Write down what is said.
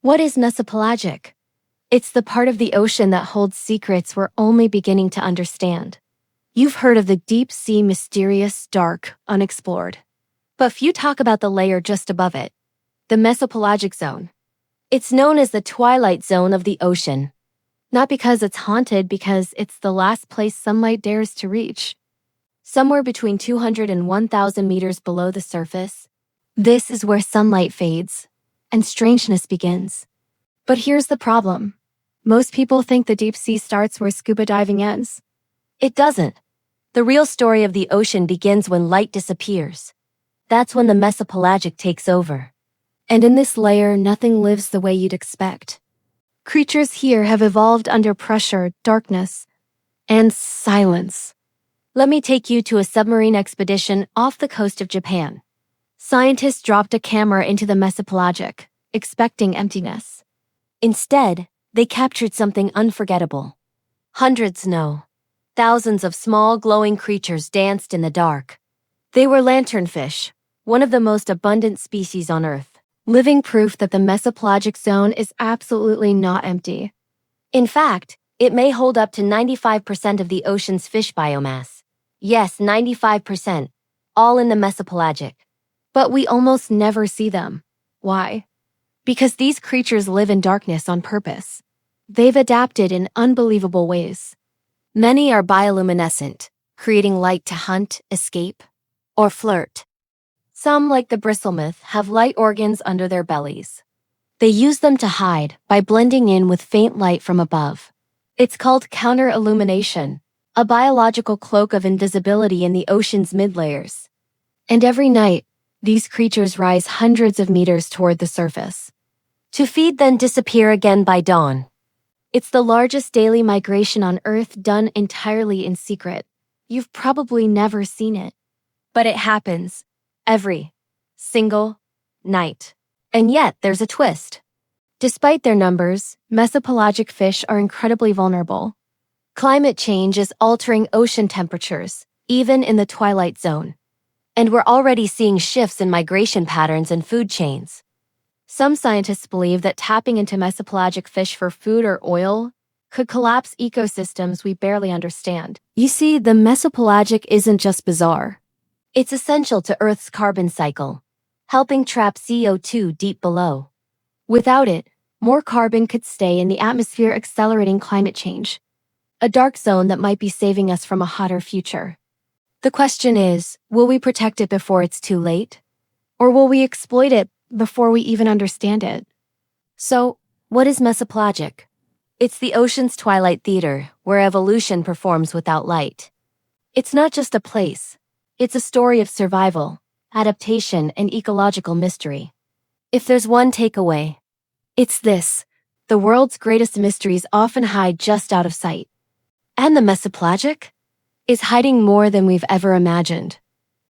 What is Mesopelagic? It's the part of the ocean that holds secrets we're only beginning to understand. You've heard of the deep sea, mysterious, dark, unexplored. But few talk about the layer just above it, the Mesopelagic zone. It's known as the Twilight Zone of the ocean. Not because it's haunted, because it's the last place sunlight dares to reach. Somewhere between 200 and 1,000 meters below the surface, this is where sunlight fades and strangeness begins. But here's the problem. Most people think the deep sea starts where scuba diving ends. It doesn't. The real story of the ocean begins when light disappears. That's when the Mesopelagic takes over. And in this layer, nothing lives the way you'd expect. Creatures here have evolved under pressure, darkness, and silence. Let me take you to a submarine expedition off the coast of Japan. Scientists dropped a camera into the Mesopelagic, expecting emptiness. Instead, they captured something unforgettable. Hundreds, no, thousands of small glowing creatures danced in the dark. They were lanternfish, one of the most abundant species on Earth, living proof that the Mesopelagic zone is absolutely not empty. In fact, it may hold up to 95% of the ocean's fish biomass. Yes, 95%, all in the Mesopelagic. But we almost never see them. Why? Because these creatures live in darkness on purpose. They've adapted in unbelievable ways. Many are bioluminescent, creating light to hunt, escape, or flirt. Some, like the bristlemouth, have light organs under their bellies. They use them to hide by blending in with faint light from above. It's called counter-illumination, a biological cloak of invisibility in the ocean's mid-layers. And every night, these creatures rise hundreds of meters toward the surface, to feed then disappear again by dawn. It's the largest daily migration on Earth, done entirely in secret. You've probably never seen it. But it happens every single night. And yet, there's a twist. Despite their numbers, mesopelagic fish are incredibly vulnerable. Climate change is altering ocean temperatures, even in the Twilight Zone. And we're already seeing shifts in migration patterns and food chains. Some scientists believe that tapping into mesopelagic fish for food or oil could collapse ecosystems we barely understand. You see, the mesopelagic isn't just bizarre. It's essential to Earth's carbon cycle, helping trap CO2 deep below. Without it, more carbon could stay in the atmosphere, accelerating climate change. A dark zone that might be saving us from a hotter future. The question is, will we protect it before it's too late? Or will we exploit it before we even understand it? So, what is mesopelagic? It's the ocean's twilight theater, where evolution performs without light. It's not just a place. It's a story of survival, adaptation, and ecological mystery. If there's one takeaway, it's this: the world's greatest mysteries often hide just out of sight. And the mesopelagic is hiding more than we've ever imagined.